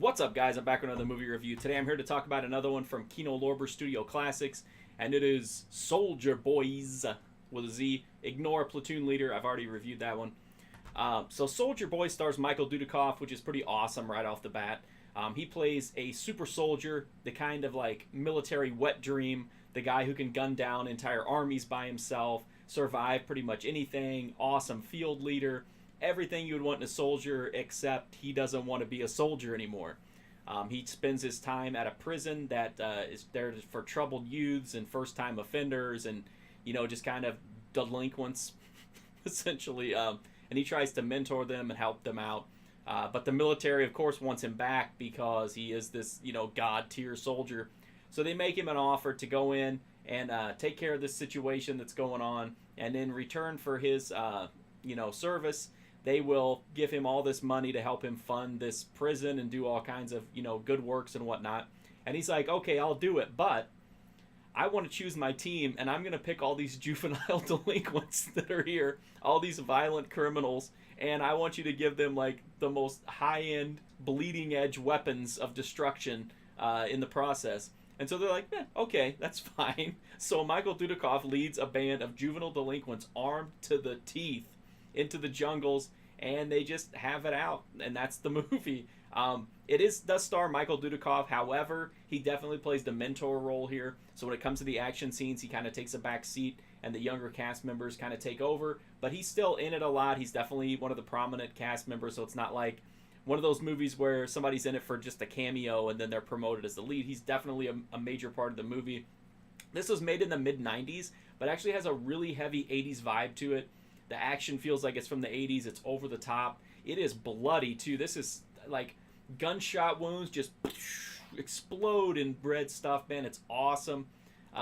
What's up, guys? I'm back with another movie review. Today I'm here to talk about another one from Kino Lorber Studio Classics, and it is Soldier Boyz with a Z. Ignore Platoon Leader. I've already reviewed that one. So Soldier Boyz stars Michael Dudikoff, which is pretty awesome right off the bat. He plays a super soldier, the kind of like military wet dream, the guy who can gun down entire armies by himself, survive pretty much anything, awesome field leader, everything you would want in a soldier, except he doesn't want to be a soldier anymore. He spends his time at a prison that is there for troubled youths and first-time offenders and, you know, just kind of delinquents, essentially. And he tries to mentor them and help them out. But the military, of course, wants him back because he is this, you know, god-tier soldier. So they make him an offer to go in and take care of this situation that's going on. And in return for his, you know, service, they will give him all this money to help him fund this prison and do all kinds of, you know, good works and whatnot. And he's like, okay, I'll do it, but I want to choose my team, and I'm going to pick all these juvenile delinquents that are here, all these violent criminals, and I want you to give them, like, the most high-end, bleeding-edge weapons of destruction in the process. And so they're like, okay, that's fine. So Michael Dudikoff leads a band of juvenile delinquents armed to the teeth into the jungles, and they just have it out, and that's the movie. It does star Michael Dudikoff. However, he definitely plays the mentor role here. So when it comes to the action scenes, he kind of takes a back seat, and the younger cast members kind of take over. But he's still in it a lot. He's definitely one of the prominent cast members, so it's not like one of those movies where somebody's in it for just a cameo and then they're promoted as the lead. He's definitely a major part of the movie. This was made in the mid-90s, but actually has a really heavy 80s vibe to it. The action feels like it's from the 80s. It's over the top. It is bloody, too. This is like gunshot wounds just explode in red stuff, man. It's awesome.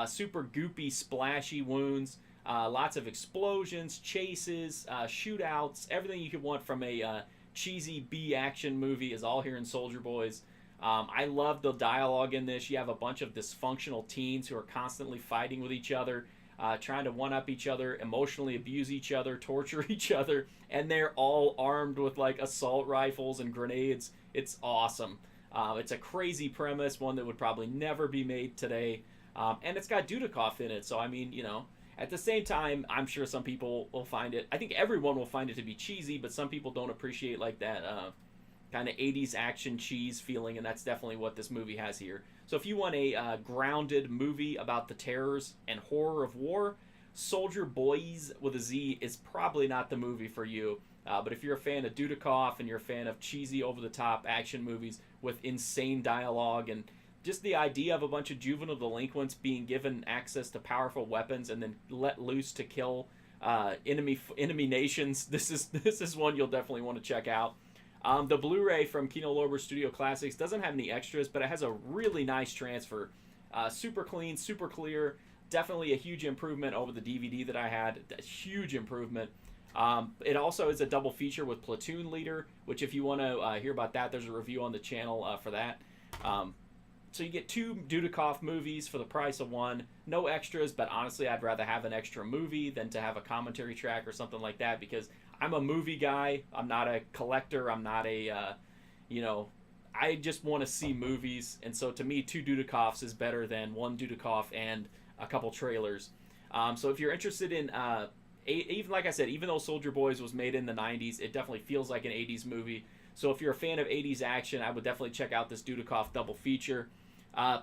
Super goopy, splashy wounds. Lots of explosions, chases, shootouts. Everything you could want from a cheesy B action movie is all here in Soldier Boyz. I love the dialogue in this. You have a bunch of dysfunctional teens who are constantly fighting with each other. Trying to one-up each other, emotionally abuse each other, torture each other, and they're all armed with, like, assault rifles and grenades. It's awesome. It's a crazy premise, one that would probably never be made today, and it's got Dudikoff in it, so, I mean, you know, at the same time, I'm sure some people will find it, I think everyone will find it to be cheesy, but some people don't appreciate, like, that kind of 80s action cheese feeling, and that's definitely what this movie has here. So if you want a grounded movie about the terrors and horror of war, Soldier Boyz with a Z is probably not the movie for you. But if you're a fan of Dudikoff and you're a fan of cheesy, over-the-top action movies with insane dialogue and just the idea of a bunch of juvenile delinquents being given access to powerful weapons and then let loose to kill enemy nations, this is one you'll definitely want to check out. The Blu-ray from Kino Lorber Studio Classics doesn't have any extras, but it has a really nice transfer. Super clean, super clear. Definitely a huge improvement over the DVD that I had. A huge improvement. It also is a double feature with Platoon Leader, which if you want to hear about that, there's a review on the channel for that. So you get two Dudikoff movies for the price of one. No extras, but honestly, I'd rather have an extra movie than to have a commentary track or something like that, because I'm a movie guy. I'm not a collector. I'm not a, you know, I just want to see movies. And so to me, two Dudikoffs is better than one Dudikoff and a couple trailers. So if you're interested in, even like I said, even though Soldier Boyz was made in the 90s, it definitely feels like an 80s movie. So if you're a fan of 80s action, I would definitely check out this Dudikoff double feature.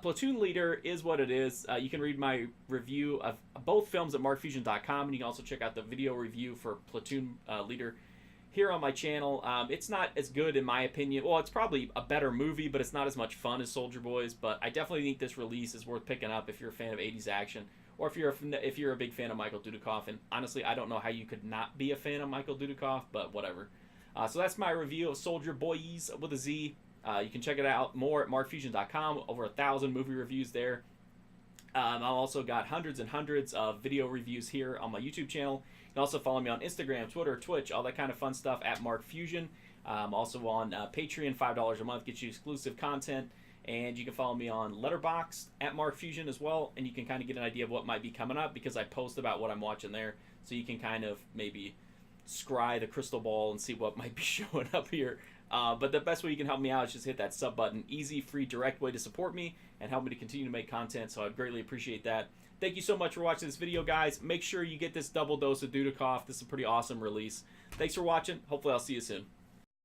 Platoon Leader is what it is. You can read my review of both films at markfusion.com, and you can also check out the video review for Platoon Leader here on my channel. It's not as good in my opinion. Well, it's probably a better movie, but it's not as much fun as Soldier Boyz. But I definitely think this release is worth picking up if you're a fan of 80s action, or if you're a big fan of Michael Dudikoff. And honestly, I don't know how you could not be a fan of Michael Dudikoff, but whatever. So that's my review of Soldier Boyz with a Z. You can check it out more at markfusion.com. Over 1,000 movie reviews there. I've also got hundreds and hundreds of video reviews here on my YouTube channel. You can also follow me on Instagram, Twitter, Twitch, all that kind of fun stuff at markfusion. Also on Patreon, $5 a month gets you exclusive content. And you can follow me on Letterboxd at markfusion as well. And you can kind of get an idea of what might be coming up, because I post about what I'm watching there. So you can kind of maybe scry the crystal ball and see what might be showing up here But the best way you can help me out is just hit that sub button. Easy, free, direct way to support me and help me to continue to make content, so I'd greatly appreciate that. Thank you so much for watching this video, guys. Make sure you get this double dose of Dudikoff. This is a pretty awesome release. Thanks for watching. Hopefully I'll see you soon.